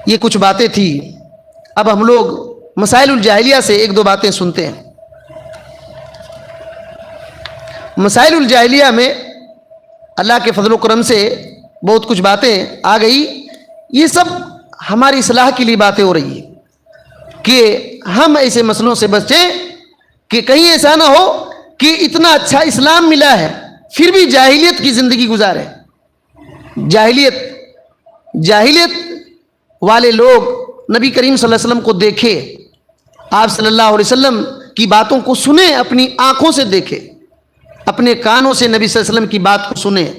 یہ کچھ باتیں تھی. اب ہم لوگ مسائل الجاہلیہ سے ایک دو باتیں سنتے ہیں. مسائل الجاہلیہ میں اللہ کے فضل و کرم سے بہت کچھ باتیں آ گئی. یہ سب ہماری اصلاح کے لیے باتیں ہو رہی ہیں کہ ہم ایسے مسئلوں سے بچیں کہ کہیں ایسا نہ ہو کہ اتنا اچھا اسلام ملا ہے پھر بھی جاہلیت کی زندگی گزارے. جاہلیت والے لوگ نبی کریم صلی اللہ علیہ وسلم کو دیکھے, آپ صلی اللہ علیہ وسلم کی باتوں کو سنیں, اپنی آنکھوں سے دیکھے, اپنے کانوں سے نبی صلی اللہ علیہ وسلم کی بات کو سنیں,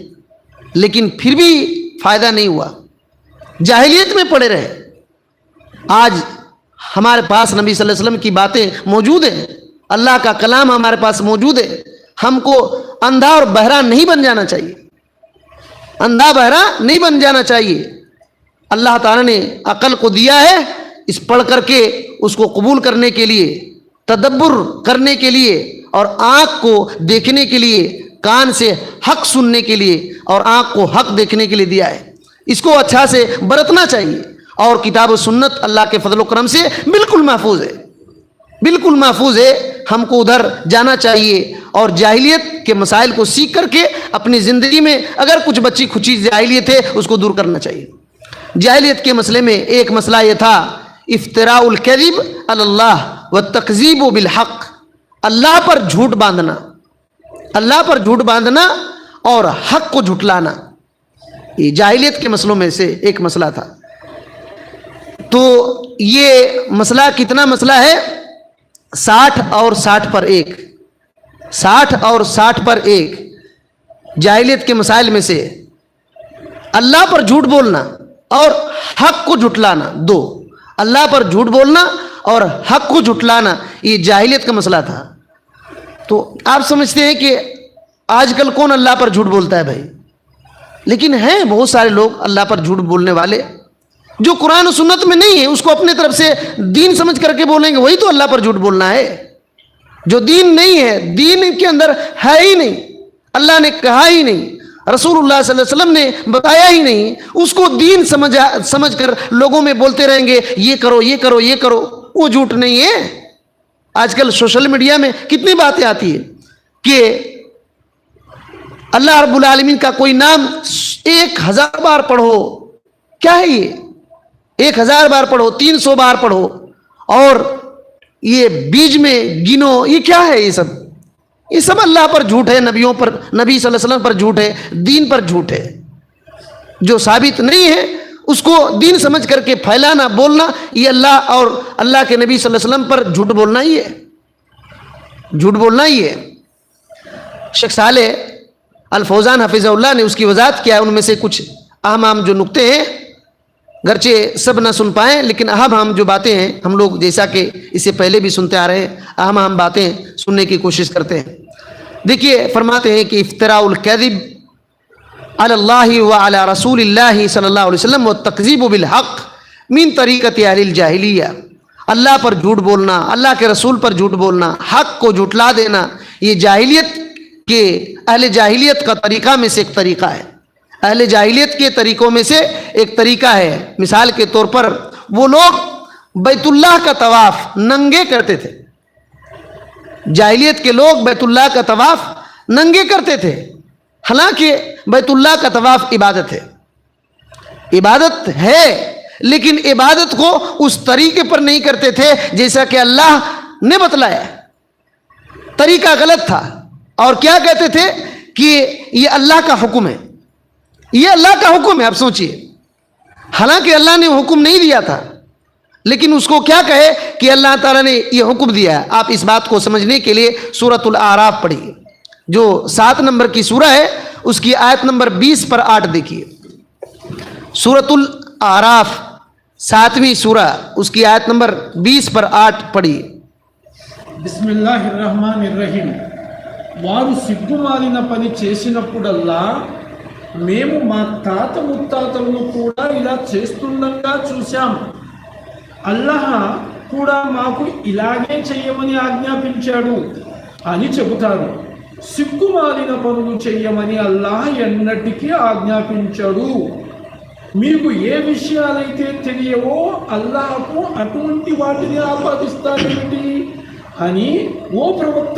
لیکن پھر بھی فائدہ نہیں ہوا, جاہلیت میں پڑے رہے. آج ہمارے پاس نبی صلی اللہ علیہ وسلم کی باتیں موجود ہیں, اللہ کا کلام ہمارے پاس موجود ہے. ہم کو اندھا اور بہرا نہیں بن جانا چاہیے, اندھا بہرا نہیں بن جانا چاہیے. اللہ تعالیٰ نے عقل کو دیا ہے, اس پڑھ کر کے اس کو قبول کرنے کے لیے, تدبر کرنے کے لیے, اور آنکھ کو دیکھنے کے لیے, کان سے حق سننے کے لیے اور آنکھ کو حق دیکھنے کے لیے دیا ہے. اس کو اچھا سے برتنا چاہیے. اور کتاب و سنت اللہ کے فضل و کرم سے بالکل محفوظ ہے, بالکل محفوظ ہے. ہم کو ادھر جانا چاہیے اور جاہلیت کے مسائل کو سیکھ کر کے اپنی زندگی میں اگر کچھ بچی کھچی جاہلیت ہے اس کو دور کرنا چاہیے. جاہلیت کے مسئلے میں ایک مسئلہ یہ تھا افتراء الکذب علی اللہ والتکذیب بالحق, اللہ پر جھوٹ باندھنا, اللہ پر جھوٹ باندھنا اور حق کو جھٹلانا. یہ جاہلیت کے مسئلوں میں سے ایک مسئلہ تھا. تو یہ مسئلہ کتنا مسئلہ ہے, 60 اور 60 پر 1, 60 اور 60 پر 1 جاہلیت کے مسائل میں سے اللہ پر جھوٹ بولنا اور حق کو جھٹلانا, 2, اللہ پر جھوٹ بولنا اور حق کو جھٹلانا, یہ جاہلیت کا مسئلہ تھا. تو آپ سمجھتے ہیں کہ آج کل کون اللہ پر جھوٹ بولتا ہے بھائی, لیکن ہیں بہت سارے لوگ اللہ پر جھوٹ بولنے والے جو قرآن و سنت میں نہیں ہے, اس کو اپنے طرف سے دین سمجھ کر کے بولیں گے, وہی تو اللہ پر جھوٹ بولنا ہے. جو دین نہیں ہے, دین کے اندر ہے ہی نہیں, اللہ نے کہا ہی نہیں, رسول اللہ صلی اللہ علیہ وسلم نے بتایا ہی نہیں, اس کو دین سمجھ کر لوگوں میں بولتے رہیں گے یہ کرو یہ کرو یہ کرو, وہ جھوٹ نہیں ہے. آج کل سوشل میڈیا میں کتنی باتیں آتی ہیں کہ اللہ رب العالمین کا کوئی نام 1000 بار پڑھو, کیا ہے یہ, 1000 بار پڑھو, 300 بار پڑھو, اور یہ بیچ میں گنو, یہ کیا ہے, یہ سب اللہ پر جھوٹ ہے, نبیوں پر, نبی صلی اللہ علیہ وسلم پر جھوٹ ہے, دین پر جھوٹ ہے. جو ثابت نہیں ہے اس کو دین سمجھ کر کے پھیلانا, بولنا, یہ اللہ اور اللہ کے نبی صلی اللہ علیہ وسلم پر جھوٹ بولنا ہی ہے, جھوٹ بولنا ہی ہے. شیخ صالح الفوزان حفظہ اللہ نے اس کی وضاحت کیا ہے, ان میں سے کچھ اہم جو نکتے ہیں, گرچہ سب نہ سن پائیں لیکن اہم جو باتیں ہیں, ہم لوگ جیسا کہ اس سے پہلے بھی سنتے آ رہے ہیں, اہم باتیں سننے کی کوشش کرتے ہیں. دیکھیے فرماتے ہیں کہ افتراء الکذب علی اللہ وعلی رسول اللہ صلی اللہ علیہ وسلم والتکذیب بالحق من طریقت اہل الجاہلیہ, اللہ پر جھوٹ بولنا, اللہ کے رسول پر جھوٹ بولنا, حق کو جھٹلا دینا, یہ جاہلیت کے اہل جاہلیت کا طریقہ میں سے ایک طریقہ ہے, اہل جاہلیت کے طریقوں میں سے ایک طریقہ ہے. مثال کے طور پر وہ لوگ بیت اللہ کا طواف ننگے کرتے تھے, جاہلیت کے لوگ بیت اللہ کا طواف ننگے کرتے تھے, حالانکہ بیت اللہ کا طواف عبادت ہے, عبادت ہے, لیکن عبادت کو اس طریقے پر نہیں کرتے تھے جیسا کہ اللہ نے بتلایا, طریقہ غلط تھا. اور کیا کہتے تھے کہ یہ اللہ کا حکم ہے, یہ اللہ کا حکم ہے. آپ سوچئے, حالانکہ اللہ نے حکم نہیں دیا تھا, لیکن اس کو کیا کہے کہ اللہ تعالیٰ نے یہ حکم دیا ہے. آپ اس بات کو سمجھنے کے لیے سورۃ الاعراف پڑھیے, جو 7 نمبر کی سورہ ہے, اس کی آیت نمبر 20 پر 8 دیکھیے. سورۃ الاعراف 7ویں سورہ, اس کی آیت نمبر 20 پر 8 پڑھیے. بسم اللہ الرحمن الرحیم. వారు సిగ్గుమాలిన పని చేసినప్పుడల్లా మేము మా తాత ముత్తాతలను కూడా ఇలా చేస్తుండగా చూశాం, అల్లాహ్ కూడా మాకు ఇలాగే చేయమని ఆజ్ఞాపించాడు అని చెబుతారు. సిగ్గుమాలిన పనులు చేయమని అల్లాహ్ ఎన్నటికీ ఆజ్ఞాపించాడు. మీకు ఏ విషయాలైతే తెలియవో అల్లాహకు అటువంటి వాటిని ఆపాదిస్తారేమిటి అని ఓ ప్రవక్త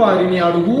వారిని అడుగు.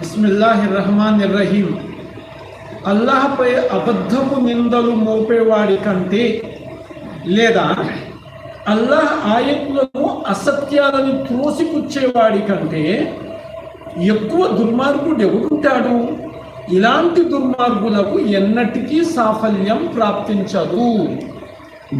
బిస్మిల్లాహిర్రహమానిర్రహీం. అల్లాహ్పై అబద్ధపు నిందలు మోపేవాడి కంటే లేదా అల్లాహ్ ఆయత్లను అసత్యాలను త్రోసిపుచ్చేవాడి కంటే ఎక్కువ దుర్మార్గుడు ఎవడుంటాడు. ఇలాంటి దుర్మార్గులకు ఎన్నటికీ సాఫల్యం ప్రాప్తించదు.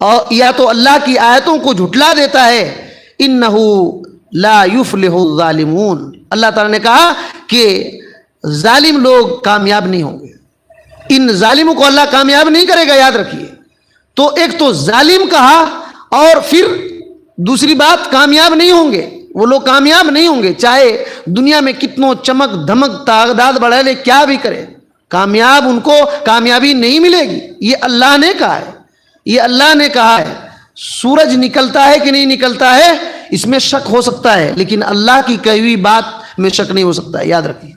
اور یا تو اللہ کی آیتوں کو جھٹلا دیتا ہے. انہو لا یفلح الظالمون. اللہ تعالیٰ نے کہا کہ ظالم لوگ کامیاب نہیں ہوں گے. ان ظالموں کو اللہ کامیاب نہیں کرے گا, یاد رکھیے. تو ایک تو ظالم کہا, اور پھر دوسری بات کامیاب نہیں ہوں گے. وہ لوگ کامیاب نہیں ہوں گے, چاہے دنیا میں کتنوں چمک دھمک تعداد بڑھا لے, کیا بھی کرے, کامیاب ان کو کامیابی نہیں ملے گی. یہ اللہ نے کہا ہے, یہ اللہ نے کہا ہے. سورج نکلتا ہے کہ نہیں نکلتا ہے اس میں شک ہو سکتا ہے, لیکن اللہ کی کہی ہوئی بات میں شک نہیں ہو سکتا ہے. یاد رکھیے,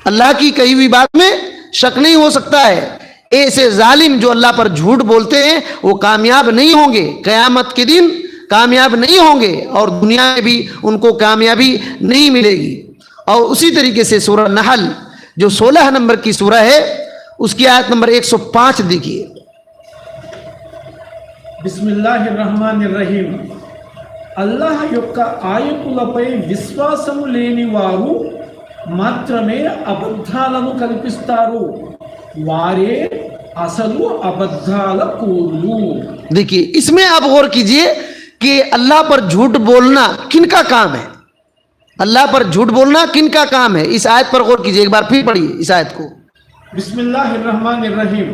اللہ کی کہی ہوئی بات میں شک نہیں ہو سکتا ہے. ایسے ظالم جو اللہ پر جھوٹ بولتے ہیں وہ کامیاب نہیں ہوں گے, قیامت کے دن کامیاب نہیں ہوں گے, اور دنیا میں بھی ان کو کامیابی نہیں ملے گی. اور اسی طریقے سے سورہ نحل جو 16 نمبر کی سورہ ہے, اس کی آیت نمبر 105 دیکھیے. బిస్మిల్లాహిర్రహ్మానిర్రహీం. అల్లాహ్ యొక్క ఆయతులపై విశ్వాసము లేని వారు మాత్రమే అబద్ధాలను కల్పిస్తారు. వారే అసలు అబద్ధాల కోరులు. دیکھیے اس میں آپ غور کیجئے کہ اللہ پر جھوٹ بولنا کن کا کام ہے. اللہ پر جھوٹ بولنا کن کا کام ہے, اس آیت پر غور کیجئے. ایک بار پھر پڑھیے اس آیت کو. బిస్మిల్లాహిర్రహ్మానిర్రహీం.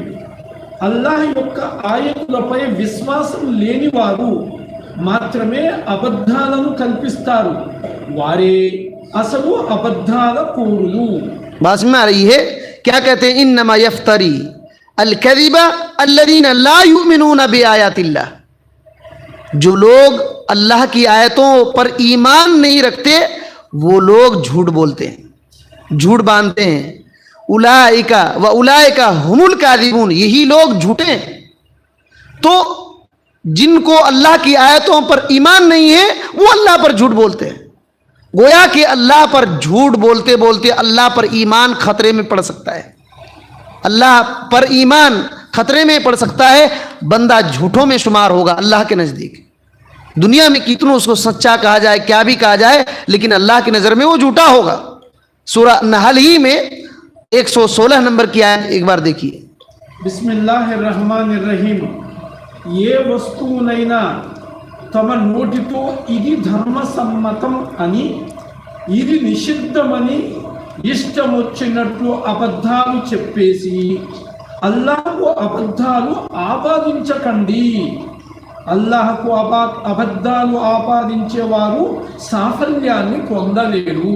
అల్లాహ్ యొక్క ఆయతులపై విశ్వాసం లేని వారు మాత్రమే అబద్ధాలను కల్పిస్తారు. వారే అసలు అబద్ధాల కోరులు. بات میں آ رہی ہے, کیا کہتے ہیں, انما یفتری الکذب الذین لا یؤمنون بآیات اللہ. جو لوگ اللہ کی آیتوں پر ایمان نہیں رکھتے وہ لوگ جھوٹ بولتے ہیں, جھوٹ باندھتے ہیں. اولئک و اولئک هم الکاذبون, یہی لوگ جھوٹے ہیں. تو جن کو اللہ کی آیتوں پر ایمان نہیں ہے وہ اللہ پر جھوٹ بولتے ہیں. گویا کہ اللہ پر جھوٹ بولتے بولتے اللہ پر ایمان خطرے میں پڑ سکتا ہے, اللہ پر ایمان خطرے میں پڑ سکتا ہے. بندہ جھوٹوں میں شمار ہوگا اللہ کے نزدیک. دنیا میں کتنوں اس کو سچا کہا جائے, کیا بھی کہا جائے, لیکن اللہ کی نظر میں وہ جھوٹا ہوگا. سورہ نحل ہی میں 116 نمبر کی آیت ایک بار دیکھیے. బిస్మిల్లాహిర్రహ్మానిర్రహీం. ఏ వస్తువునైనా తమ నోటితో ఇది ధర్మ సమ్మతం అని, ఇది నిషిద్ధమని ఇష్టం వచ్చినట్లు అబద్ధాలు చెప్పేసి అల్లాహకు అబద్ధాలు ఆపాదించకండి. అల్లాహకు అబద్ధాలు ఆపాదించేవారు సాఫల్యాన్ని పొందలేరు.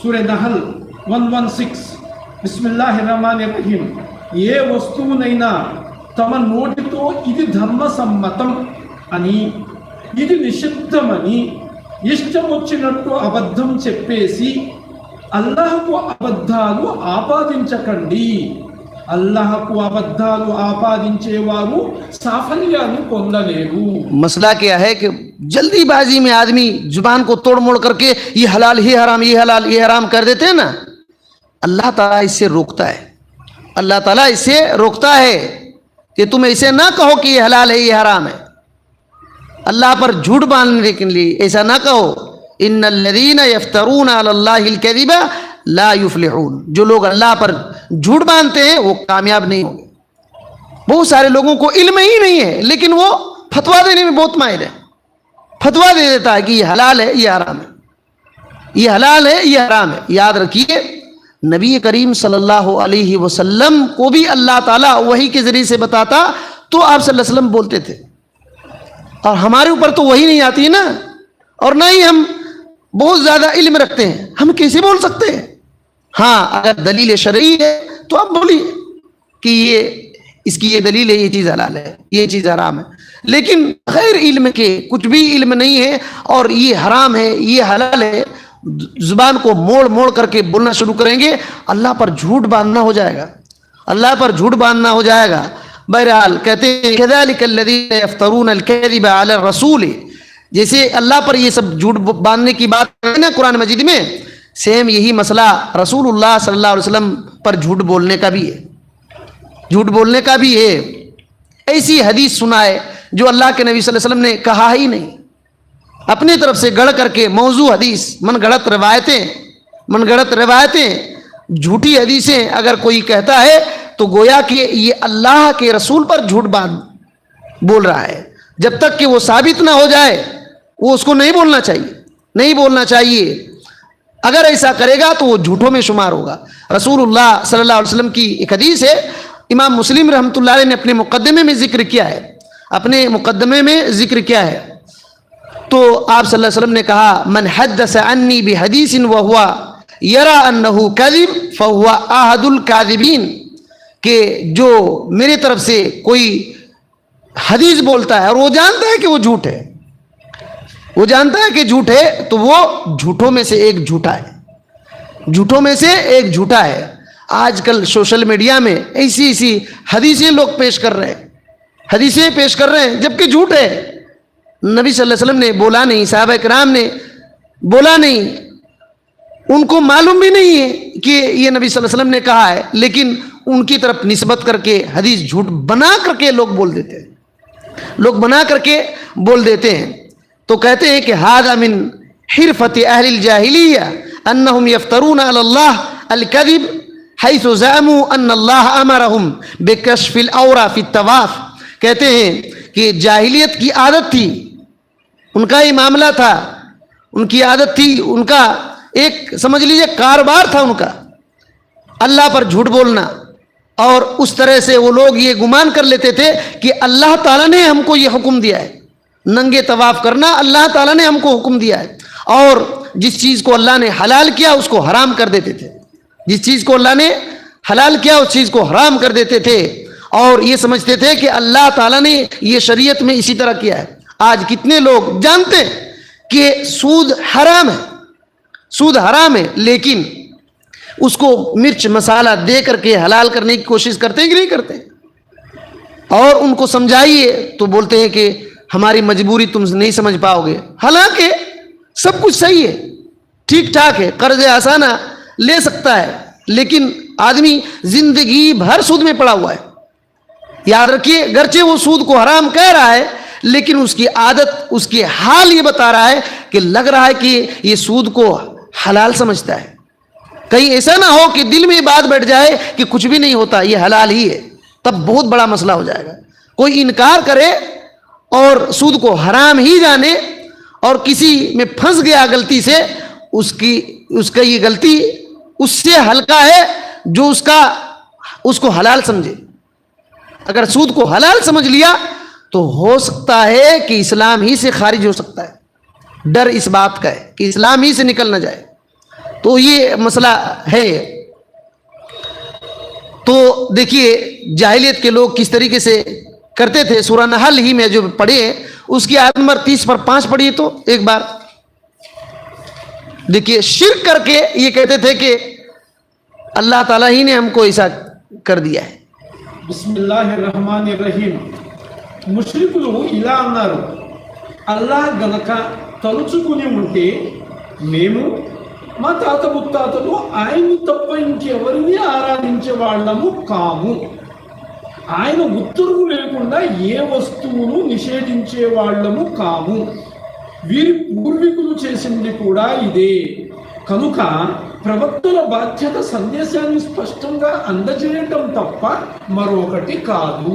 సూరా నహల్ 116. బిస్మిల్లాహిర్రహ్మానిర్రహీం. ఏ వస్తువునైనా తమ నోటితో ఇది ధర్మ సమ్మతం అని, ఇది నిషిద్ధమని ఇష్టం వచ్చినట్టు అబద్ధం చెప్పేసి అల్లాహకు అబద్ధాలు ఆపాదించకండి. అల్లాహకు అబద్ధాలు ఆపాదించేవారు సాఫల్యాన్ని పొందలేరు. مسئلہ کیا ہے کہ جلدی بازی میں آدمی زبان کو توڑ موڑ کر کے یہ حلال یہ حرام یہ حلال یہ حرام کر دیتے ہیں نا. اللہ تعالیٰ اس سے روکتا ہے, اللہ تعالیٰ اس سے روکتا ہے کہ تم ایسے نہ کہو کہ یہ حلال ہے یہ حرام ہے. اللہ پر جھوٹ باندھنے کے لیے ایسا نہ کہو. ان الذین یفترون علی اللہ الکذب لا یفلحون. جو لوگ اللہ پر جھوٹ باندھتے ہیں وہ کامیاب نہیں ہوں گے. بہت سارے لوگوں کو علم ہی نہیں ہے لیکن وہ فتویٰ دینے میں بہت ماہر ہے. فتویٰ دے دیتا ہے کہ یہ حلال ہے یہ حرام ہے, یہ حلال ہے یہ حرام ہے. یاد رکھیے نبی کریم صلی اللہ علیہ وسلم کو بھی اللہ تعالیٰ وحی کے ذریعے سے بتاتا تو آپ صلی اللہ علیہ وسلم بولتے تھے, اور ہمارے اوپر تو وہی نہیں آتی نا, اور نہ ہی ہم بہت زیادہ علم رکھتے ہیں, ہم کیسے بول سکتے ہیں. ہاں اگر دلیل شرعی ہے تو آپ بولیے کہ یہ اس کی یہ دلیل ہے, یہ چیز حلال ہے یہ چیز حرام ہے. لیکن غیر علم کے, کچھ بھی علم نہیں ہے اور یہ حرام ہے یہ حلال ہے, زبان کو موڑ موڑ کر کے بولنا شروع کریں گے, اللہ پر جھوٹ باندھنا ہو جائے گا, اللہ پر جھوٹ باندھنا ہو جائے گا. بہرحال کہتے ہیں كذلك الذين يفترون الكذب على الرسول, جیسے اللہ پر یہ سب جھوٹ باندھنے کی بات ہے نا قرآن مجید میں, سیم یہی مسئلہ رسول اللہ صلی اللہ علیہ وسلم پر جھوٹ بولنے کا بھی ہے, جھوٹ بولنے کا بھی ہے. ایسی حدیث سنائے جو اللہ کے نبی صلی اللہ علیہ وسلم نے کہا ہی نہیں, اپنی طرف سے گڑھ کر کے موضوع حدیث, من گڑت روایتیں جھوٹی حدیثیں اگر کوئی کہتا ہے تو گویا کہ یہ اللہ کے رسول پر جھوٹ بات بول رہا ہے. جب تک کہ وہ ثابت نہ ہو جائے وہ اس کو نہیں بولنا چاہیے، نہیں بولنا چاہیے. اگر ایسا کرے گا تو وہ جھوٹوں میں شمار ہوگا. رسول اللہ صلی اللہ علیہ وسلم کی ایک حدیث ہے، امام مسلم رحمۃ اللہ علیہ نے اپنے مقدمے میں ذکر کیا ہے، تو آپ صلی اللہ علیہ وسلم نے کہا من حدث عنی بحدیث وہو یرا انہ کذب فہو احد الکاذبین، کہ جو میرے طرف سے کوئی حدیث بولتا ہے اور وہ جانتا ہے کہ وہ جھوٹ ہے، وہ جانتا ہے کہ جھوٹ ہے، تو وہ جھوٹوں میں سے ایک جھوٹا ہے، جھوٹوں میں سے ایک جھوٹا ہے. آج کل سوشل میڈیا میں ایسی حدیثیں لوگ پیش کر رہے ہیں، حدیثیں پیش کر رہے ہیں جبکہ جھوٹ ہے. نبی صلی اللہ علیہ وسلم نے بولا نہیں، صحابہ کرام نے بولا نہیں، ان کو معلوم بھی نہیں ہے کہ یہ نبی صلی اللہ علیہ وسلم نے کہا ہے، لیکن ان کی طرف نسبت کر کے حدیث جھوٹ بنا کر کے لوگ بول دیتے ہیں، لوگ بنا کر کے بول دیتے ہیں. تو کہتے ہیں کہ ھذا من حرفۃ اہل الجاہلیہ انہم یفترون علی اللہ الکذب حیث زعموا ان اللہ امرہم بکشف العورۃ فی الطواف. کہتے ہیں کہ جاہلیت کی عادت تھی، ان کا یہ معاملہ تھا، ان کی عادت تھی، ان کا ایک سمجھ لیجئے کاروبار تھا ان کا، اللہ پر جھوٹ بولنا. اور اس طرح سے وہ لوگ یہ گمان کر لیتے تھے کہ اللہ تعالیٰ نے ہم کو یہ حکم دیا ہے، ننگے طواف کرنا اللہ تعالیٰ نے ہم کو حکم دیا ہے. اور جس چیز کو اللہ نے حلال کیا اس کو حرام کر دیتے تھے، جس چیز کو اللہ نے حلال کیا اس چیز کو حرام کر دیتے تھے، اور یہ سمجھتے تھے کہ اللہ تعالیٰ نے یہ شریعت میں اسی طرح کیا ہے. آج کتنے لوگ جانتے ہیں کہ سود حرام ہے، سود حرام ہے، لیکن اس کو مرچ مسالہ دے کر کے حلال کرنے کی کوشش کرتے ہیں کہ نہیں کرتے؟ اور ان کو سمجھائیے تو بولتے ہیں کہ ہماری مجبوری تم نہیں سمجھ پاؤ گے. حالانکہ سب کچھ صحیح ہے، ٹھیک ٹھاک ہے، قرض آسانہ لے سکتا ہے، لیکن آدمی زندگی بھر سود میں پڑا ہوا ہے. یاد رکھیے، گرچہ وہ سود کو حرام کہہ رہا ہے لیکن اس کی عادت، اس کی حال یہ بتا رہا ہے کہ لگ رہا ہے کہ یہ سود کو حلال سمجھتا ہے. کہیں ایسا نہ ہو کہ دل میں بات بیٹھ جائے کہ کچھ بھی نہیں ہوتا، یہ حلال ہی ہے، تب بہت بڑا مسئلہ ہو جائے گا. کوئی انکار کرے اور سود کو حرام ہی جانے اور کسی میں پھنس گیا غلطی سے، اس کا یہ غلطی اس سے ہلکا ہے جو اس کو حلال سمجھے. اگر سود کو حلال سمجھ لیا تو ہو سکتا ہے کہ اسلام ہی سے خارج ہو سکتا ہے. ڈر اس بات کا ہے کہ اسلام ہی سے نکل نہ جائے. تو یہ مسئلہ ہے. تو دیکھیے جاہلیت کے لوگ کس طریقے سے کرتے تھے. سورہ نحل ہی میں جو پڑھے اس کی آیت نمبر 30 پر 5 پڑھیے تو ایک بار دیکھیے. شرک کر کے یہ کہتے تھے کہ اللہ تعالیٰ ہی نے ہم کو ایسا کر دیا ہے. بسم اللہ الرحمن الرحیم. ముష్రికులు ఇలా అన్నారు, అల్లాహ్ గనక తలుచుకుని ఉంటే మేము మా తాత ముత్తాతలు ఆయన్ని తప్ప ఇంకెవరిని ఆరాధించే వాళ్ళము కాము. ఆయన ఉత్తర్వు లేకుండా ఏ వస్తువును నిషేధించే వాళ్ళము కాము. వీరి పూర్వీకులు చేసింది కూడా ఇదే. కనుక ప్రవక్తల బాధ్యత సందేశాన్ని స్పష్టంగా అందజేయటం తప్ప మరొకటి కాదు.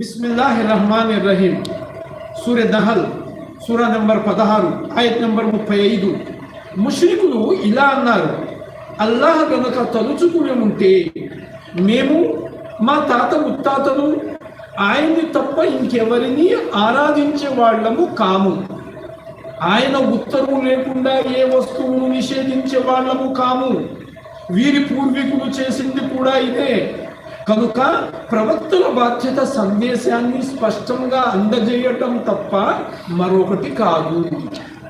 బిస్మిల్లాహిర్రహ్మానిర్రహీం. సూర నహల్ సూర నంబర్ 16 ఆయత్ నంబర్ 35. ముష్రికులు ఇలా అన్నారు, అల్లాహ్ గనక తలుచుకుని ఉంటే మేము మా తాత ముత్తాతలు ఆయన్ని తప్ప ఇంకెవరిని ఆరాధించే వాళ్ళము కాము. ఆయన ఉత్తర్వు లేకుండా ఏ వస్తువును నిషేధించే వాళ్ళము కాము. వీరి పూర్వీకులు చేసింది కూడా ఇదే. కనుక ప్రవక్తల బాధ్యత సందేశాన్ని స్పష్టంగా అందజేయటం తప్ప మరొకటి కాదు.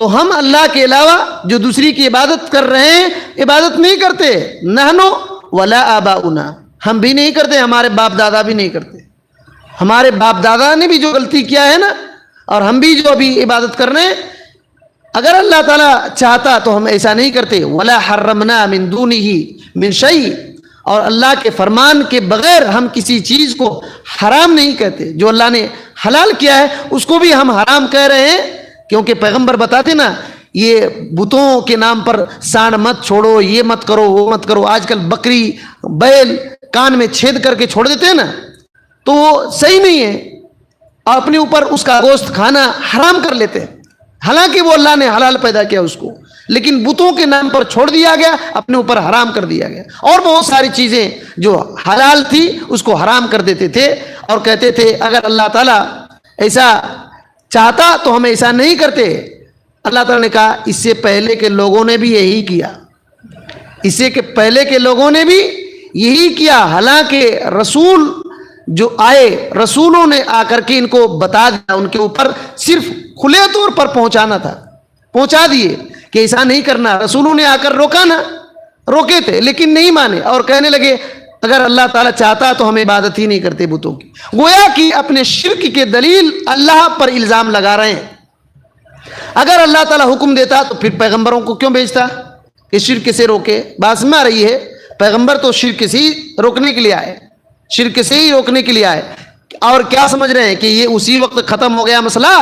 تو ہم اللہ کے علاوہ جو دوسری کی عبادت کر رہے ہیں عبادت نہیں کرتے. نحنو ولا آباؤنا، ہم بھی نہیں کرتے، ہمارے باپ دادا بھی نہیں کرتے. ہمارے باپ دادا نے بھی جو غلطی کیا ہے نا، اور ہم بھی جو ابھی عبادت کر رہے ہیں، اگر اللہ تعالیٰ چاہتا تو ہم ایسا نہیں کرتے. ولا حرمنا من دونہ من شیء، اور اللہ کے فرمان کے بغیر ہم کسی چیز کو حرام نہیں کہتے. جو اللہ نے حلال کیا ہے اس کو بھی ہم حرام کہہ رہے ہیں، کیونکہ پیغمبر بتاتے نا یہ بتوں کے نام پر سانڈ مت چھوڑو، یہ مت کرو، وہ مت کرو. آج کل بکری بیل کان میں چھید کر کے چھوڑ دیتے ہیں نا، تو وہ صحیح نہیں ہے، اور اپنے اوپر اس کا گوشت کھانا حرام کر لیتے ہیں. حالانکہ وہ اللہ نے حلال پیدا کیا اس کو، لیکن بتوں کے نام پر چھوڑ دیا گیا، اپنے اوپر حرام کر دیا گیا. اور بہت ساری چیزیں جو حلال تھی اس کو حرام کر دیتے تھے، اور کہتے تھے اگر اللہ تعالیٰ ایسا چاہتا تو ہم ایسا نہیں کرتے. اللہ تعالیٰ نے کہا اس سے پہلے کے لوگوں نے بھی یہی کیا، اس سے کہ پہلے کے لوگوں نے بھی یہی کیا. حالانکہ رسول جو آئے، رسولوں نے آ کر کے ان کو بتا دیا، ان کے اوپر صرف کھلے طور پر پہنچانا تھا، پہنچا دیے کہ ایسا نہیں کرنا. رسولوں نے آ کر روکا نا، روکے تھے لیکن نہیں مانے، اور کہنے لگے اگر اللہ تعالیٰ چاہتا تو ہم عبادت ہی نہیں کرتے بتوں کی. گویا کہ اپنے شرک کے دلیل اللہ پر الزام لگا رہے ہیں. اگر اللہ تعالیٰ حکم دیتا تو پھر پیغمبروں کو کیوں بھیجتا کہ شرک سے روکے؟ بات سمجھ آ رہی ہے؟ پیغمبر تو شرک سے ہی روکنے کے لیے آئے، شرک سے ہی روکنے کے لیے آئے. اور کیا سمجھ رہے ہیں کہ یہ اسی وقت ختم ہو گیا مسئلہ؟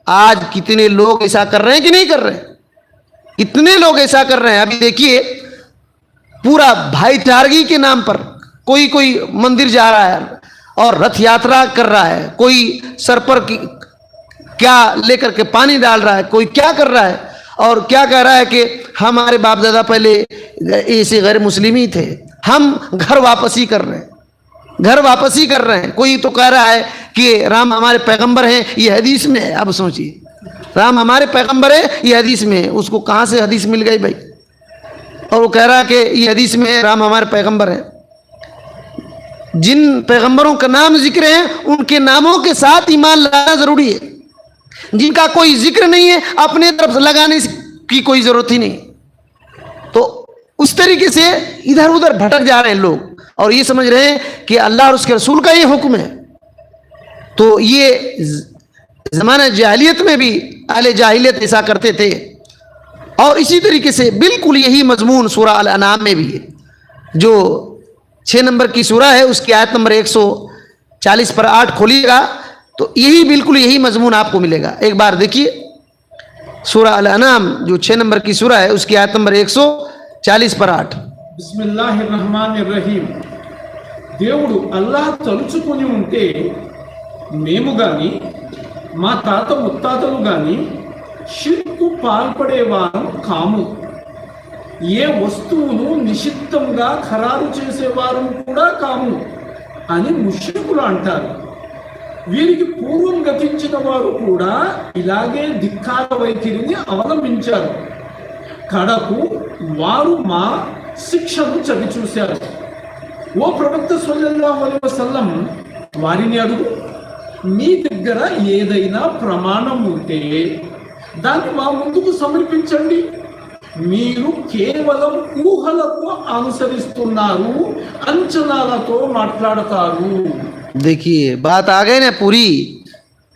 آج کتنے لوگ ایسا کر رہے ہیں کہ نہیں کر رہے ہیں؟ کتنے لوگ ایسا کر رہے ہیں. ابھی دیکھیے پورا بھائی چارگی کے نام پر کوئی مندر جا رہا ہے اور رتھ یاترا کر رہا ہے، کوئی سر پر کیا لے کر کے پانی ڈال رہا ہے، کوئی کیا کر رہا ہے، اور کیا کہہ رہا ہے کہ ہمارے باپ دادا پہلے ایسے غیر مسلمی تھے، ہم گھر واپسی کر رہے ہیں، گھر واپسی کر رہے ہیں. کوئی تو کہہ رہا ہے کہ رام ہمارے پیغمبر ہیں، یہ حدیث میں ہے. اب سوچیے، رام ہمارے پیغمبر ہے، یہ حدیث میں ہے. اس کو کہاں سے حدیث مل گئی بھائی؟ اور وہ کہہ رہا ہے کہ یہ حدیث میں ہے رام ہمارے پیغمبر ہیں. جن پیغمبروں کا نام ذکر ہے ان کے ناموں کے ساتھ ایمان لانا ضروری ہے. جن کا کوئی ذکر نہیں ہے اپنے طرف سے لگانے کی کوئی ضرورت ہی نہیں. تو اس طریقے سے ادھر ادھر بھٹک جا رہے ہیں لوگ، اور یہ سمجھ رہے ہیں کہ اللہ اور اس کے رسول کا یہ حکم ہے. تو یہ زمانہ جاہلیت میں بھی اہل جاہلیت ایسا کرتے تھے. اور اسی طریقے سے بالکل یہی مضمون سورہ الانعام میں بھی ہے، جو 6 نمبر کی سورہ ہے، اس کی آیت نمبر 140 پر 8 کھولیے گا تو یہی بالکل یہی مضمون آپ کو ملے گا. ایک بار دیکھیے سورہ الانعام جو 6 نمبر کی سورہ ہے، اس کی آیت نمبر 140 پر 8. بسم اللہ الرحمن الرحیم. దేవుడు అల్లాహ్ తలుచుకొని ఉంటే మేము గాని మా తాత ముత్తాతలు గాని షిర్కు పాల్పడేవారం కాము. ఏ వస్తువును నిషిద్ధంగా ఖరారు చేసేవారు కూడా కాము అని ముష్రికులు అంటారు. వీరికి పూర్వం గతించిన వారు కూడా ఇలాగే ధిక్కార వైఖరిని అవలంబించారు. కడకు వారు మా శిక్షను చవి చూశారు. ఓ ప్రవక్త సల్లల్లాహు అలైహి వసల్లం వారిని అడుగు, మీ దగ్గర ఏదైనా ప్రమాణం ఉంటే దాన్ని మా ముందుకు సమర్పించండి. మీరు కేవలం ఊహలకు అనుసరిస్తున్నారు, అంచనాలతో మాట్లాడతారు. دیکھیے بات آ گئی نا پوری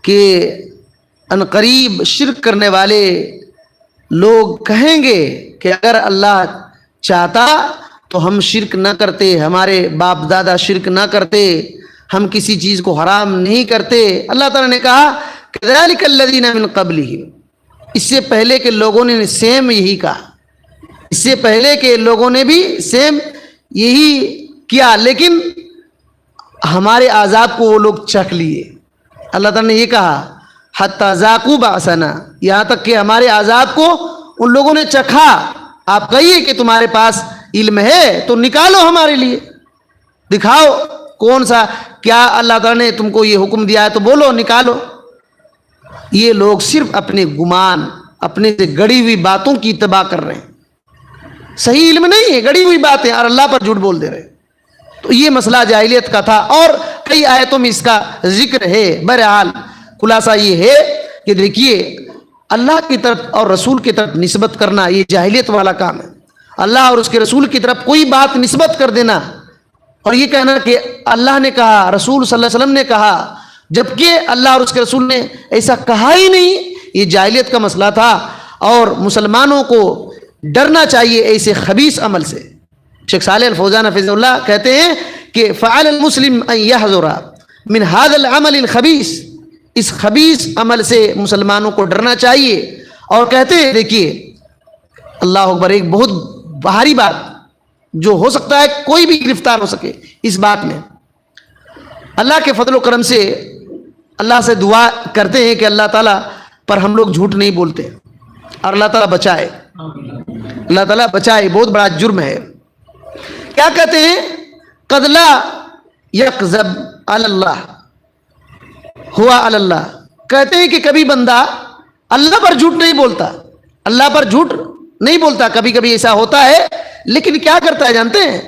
کہ عنقریب شرک کرنے والے لوگ کہیں گے کہ اگر اللہ چاہتا تو ہم شرک نہ کرتے، ہمارے باپ دادا شرک نہ کرتے، ہم کسی چیز کو حرام نہیں کرتے. اللہ تعالیٰ نے کہا كَذَلِكَ الَّذِينَ مِن قَبْلِهِمْ، اس سے پہلے کے لوگوں نے سیم یہی کہا، اس سے پہلے کے لوگوں نے بھی سیم یہی کیا، لیکن ہمارے عذاب کو وہ لوگ چکھ لیے. اللہ تعالیٰ نے یہ کہا حَتَّى ذَاقُوا بَأْسَنَا، یہاں تک کہ ہمارے عذاب کو ان لوگوں نے چکھا. آپ کہیے کہ تمہارے پاس علم ہے تو نکالو ہمارے لیے، دکھاؤ کون سا، کیا اللہ تعالیٰ نے تم کو یہ حکم دیا ہے تو بولو، نکالو. یہ لوگ صرف اپنے گمان، اپنے سے گڑی ہوئی باتوں کی اتباع کر رہے ہیں. صحیح علم نہیں ہے، گڑی ہوئی باتیں، اور اللہ پر جھوٹ بول دے رہے ہیں. تو یہ مسئلہ جاہلیت کا تھا، اور کئی آیتوں میں اس کا ذکر ہے. بہرحال خلاصہ یہ ہے کہ دیکھیے اللہ کی طرف اور رسول کی طرف نسبت کرنا یہ جاہلیت والا کام ہے. اللہ اور اس کے رسول کی طرف کوئی بات نسبت کر دینا اور یہ کہنا کہ اللہ نے کہا, رسول صلی اللہ علیہ وسلم نے کہا, جبکہ اللہ اور اس کے رسول نے ایسا کہا ہی نہیں, یہ جاہلیت کا مسئلہ تھا. اور مسلمانوں کو ڈرنا چاہیے ایسے خبیث عمل سے. شیخ صالح الفوزان حفظہ اللہ کہتے ہیں کہ فعل المسلم ان يحذر من هذا العمل الخبیث, اس خبیث عمل سے مسلمانوں کو ڈرنا چاہیے. اور کہتے ہیں دیکھیے اللہ اکبر, ایک بہت بھاری بات جو ہو سکتا ہے کوئی بھی گرفتار ہو سکے اس بات میں. اللہ کے فضل و کرم سے اللہ سے دعا کرتے ہیں کہ اللہ تعالیٰ پر ہم لوگ جھوٹ نہیں بولتے اور اللہ تعالیٰ بچائے, اللہ تعالیٰ بچائے. بہت بڑا جرم ہے. کیا کہتے ہیں, قد لا یکذب علی اللہ ہوا علی اللہ, کہتے ہیں کہ کبھی بندہ اللہ پر جھوٹ نہیں بولتا, اللہ پر جھوٹ نہیں بولتا. کبھی کبھی ایسا ہوتا ہے, لیکن کیا کرتا ہے جانتے ہیں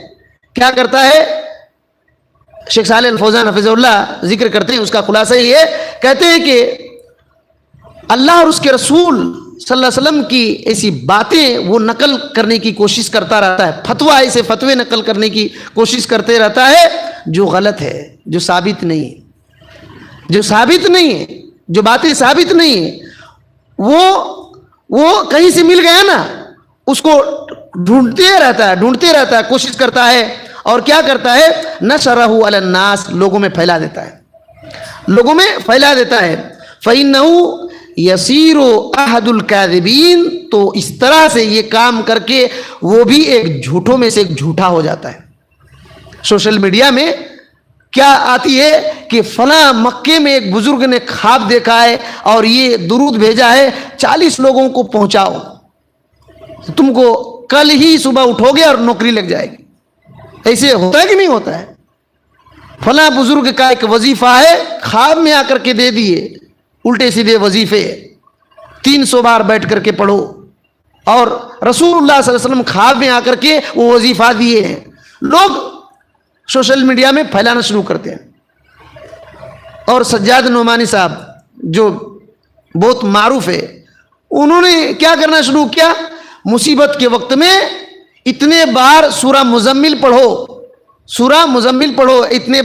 کیا کرتا ہے؟ شیخ صالح الفوزان حفظہ اللہ ذکر کرتے ہیں, اس کا خلاصہ یہ کہتے ہیں کہ اللہ اور اس کے رسول صلی اللہ علیہ وسلم کی ایسی باتیں وہ نقل کرنے کی کوشش کرتا رہتا ہے, فتویٰ ایسے فتوے نقل کرنے کی کوشش کرتے رہتا ہے جو غلط ہے, جو ثابت نہیں ہے, جو ثابت نہیں ہے, جو باتیں ثابت نہیں ہیں. وہ کہیں سے مل گیا نا, اس کو ڈھونڈتے رہتا ہے, کوشش کرتا ہے. اور کیا کرتا ہے؟ نشرہ علی الناس, لوگوں میں پھیلا دیتا ہے, لوگوں میں پھیلا دیتا ہے. فإنہ یسیر احد الکاذبین, تو اس طرح سے یہ کام کر کے وہ بھی ایک جھوٹوں میں سے ایک جھوٹا ہو جاتا ہے. سوشل میڈیا میں کیا آتی ہے کہ فلاں مکے میں ایک بزرگ نے خواب دیکھا ہے اور یہ درود بھیجا ہے, 40 لوگوں کو پہنچاؤ, تم کو کل ہی صبح اٹھو گے اور نوکری لگ جائے گی. ایسے ہوتا ہے کہ نہیں ہوتا ہے؟ فلاں بزرگ کا ایک وظیفہ ہے, خواب میں آ کر کے دے دیے الٹے سیدھے وظیفے, 300 بار بیٹھ کر کے پڑھو. اور رسول اللہ صلی اللہ علیہ وسلم خواب میں آ کر کے وہ وظیفہ دیے ہیں, لوگ سوشل میڈیا میں پھیلانا شروع کرتے ہیں. اور سجاد نعمانی صاحب جو بہت معروف ہے, انہوں نے کیا کرنا شروع کیا, مصیبت کے وقت میں اتنے بار سورہ مزمل پڑھو, سورہ مزمل پڑھو, اتنے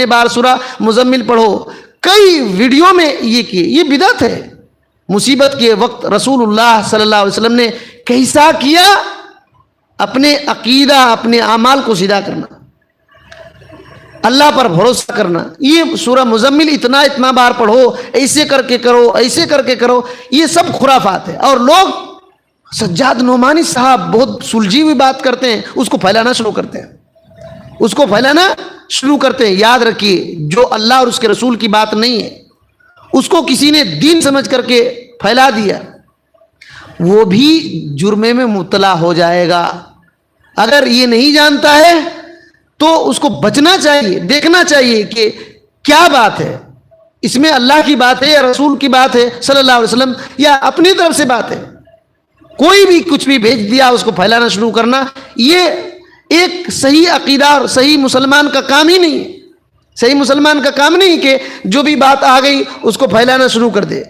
بار سورہ مزمل پڑھو. کئی ویڈیو میں یہ کیے, یہ بدعت ہے. مصیبت کے وقت رسول اللہ صلی اللہ علیہ وسلم نے کیسا کیا, اپنے عقیدہ اپنے اعمال کو سیدھا کرنا, اللہ پر بھروسہ کرنا. یہ سورہ مزمل اتنا بار پڑھو, ایسے کر کے کرو, ایسے کر کے کرو, یہ سب خرافات ہے. اور لوگ سجاد نعمانی صاحب بہت سلجھی ہوئی بات کرتے ہیں, اس کو پھیلانا شروع کرتے ہیں, اس کو پھیلانا شروع کرتے ہیں. یاد رکھیے جو اللہ اور اس کے رسول کی بات نہیں ہے, اس کو کسی نے دین سمجھ کر کے پھیلا دیا, وہ بھی جرمے میں مبتلا ہو جائے گا. اگر یہ نہیں جانتا ہے تو اس کو بچنا چاہیے, دیکھنا چاہیے کہ کیا بات ہے, اس میں اللہ کی بات ہے یا رسول کی بات ہے صلی اللہ علیہ وسلم, یا اپنی طرف سے بات ہے. کوئی بھی کچھ بھی بھیج دیا اس کو پھیلانا شروع کرنا, یہ ایک صحیح عقیدہ اور صحیح مسلمان کا کام ہی نہیں ہے. صحیح مسلمان کا کام نہیں کہ جو بھی بات آ گئی اس کو پھیلانا شروع کر دے.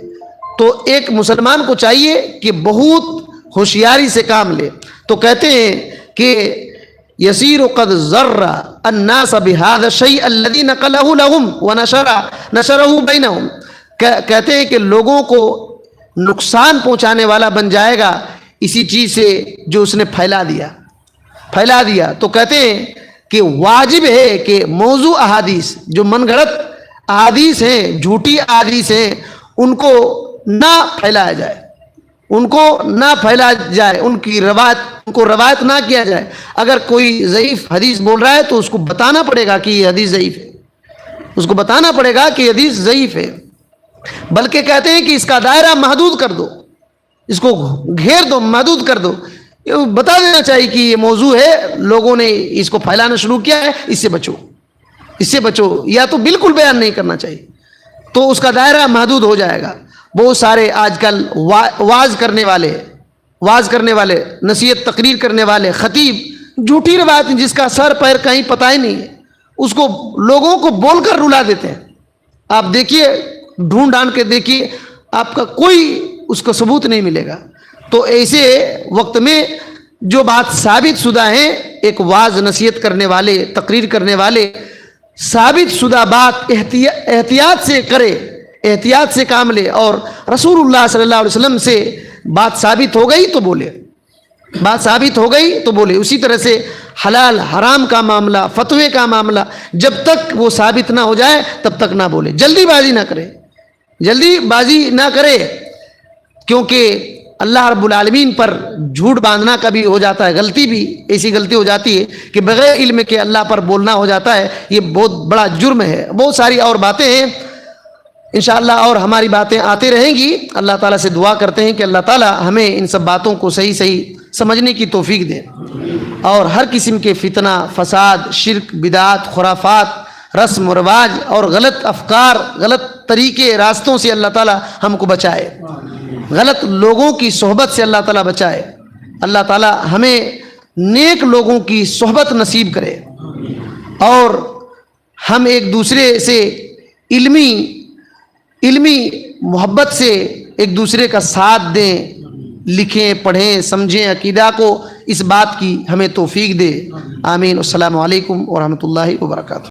تو ایک مسلمان کو چاہیے کہ بہت ہوشیاری سے کام لے. تو کہتے ہیں کہ یسیر قد ذر الناس بهذا الشيء الذي نقله لهم ونشره بينهم, کہتے ہیں کہ لوگوں کو نقصان پہنچانے والا بن جائے گا اسی چیز سے جو اس نے پھیلا دیا. تو کہتے ہیں کہ واجب ہے کہ موضوع احادیث جو من گھڑت احادیث ہیں, جھوٹی احادیث ہیں, ان کو نہ پھیلایا جائے, ان کو نہ پھیلا جائے, ان کو روایت نہ کیا جائے. اگر کوئی ضعیف حدیث بول رہا ہے تو اس کو بتانا پڑے گا کہ یہ حدیث ضعیف ہے, اس کو بتانا پڑے گا کہ یہ حدیث ضعیف ہے. بلکہ کہتے ہیں کہ اس کا دائرہ محدود کر دو, اس کو گھیر دو, محدود کر دو. بتا دینا چاہیے کہ یہ موضوع ہے, لوگوں نے اس کو پھیلانا شروع کیا ہے, اس سے بچو, اس سے بچو. یا تو بالکل بیان نہیں کرنا چاہیے, تو اس کا دائرہ محدود ہو جائے گا. بہت سارے آج کل واز کرنے والے, نصیحت تقریر کرنے والے خطیب, جھوٹی روایت جس کا سر پیر کہیں پتہ ہی نہیں ہے, اس کو لوگوں کو بول کر رلا دیتے ہیں. آپ دیکھیے, ڈھونڈ ڈھانڈ کے دیکھیے, آپ کا کوئی اس کو ثبوت نہیں ملے گا. تو ایسے وقت میں جو بات ثابت شدہ ہیں، ایک واعظ نصیحت کرنے والے، تقریر کرنے والے ثابت شدہ بات احتیاط سے کرے، احتیاط سے کام لے، اور رسول اللہ صلی اللہ علیہ وسلم سے بات ثابت ہو گئی تو بولے، بات ثابت ہو گئی تو بولے. اسی طرح سے حلال حرام کا معاملہ، فتوے کا معاملہ جب تک وہ ثابت نہ ہو جائے تب تک نہ بولے. جلدی بازی نہ کرے، جلدی بازی نہ کرے، کیونکہ اللہ رب العالمین پر جھوٹ باندھنا کبھی ہو جاتا ہے، غلطی بھی ایسی غلطی ہو جاتی ہے کہ بغیر علم کے اللہ پر بولنا ہو جاتا ہے. یہ بہت بڑا جرم ہے. بہت ساری اور باتیں ہیں انشاءاللہ، اور ہماری باتیں آتے رہیں گی. اللہ تعالیٰ سے دعا کرتے ہیں کہ اللہ تعالیٰ ہمیں ان سب باتوں کو صحیح صحیح سمجھنے کی توفیق دے، اور ہر قسم کے فتنہ، فساد، شرک، بدعات، خرافات، رسم و رواج اور غلط افکار، غلط طریقے، راستوں سے اللہ تعالیٰ ہم کو بچائے، غلط لوگوں کی صحبت سے اللہ تعالیٰ بچائے. اللہ تعالیٰ ہمیں نیک لوگوں کی صحبت نصیب کرے، اور ہم ایک دوسرے سے علمی محبت سے ایک دوسرے کا ساتھ دیں، لکھیں، پڑھیں، سمجھیں، عقیدہ کو اس بات کی ہمیں توفیق دے. آمین. السلام علیکم ورحمۃ اللہ وبرکاتہ.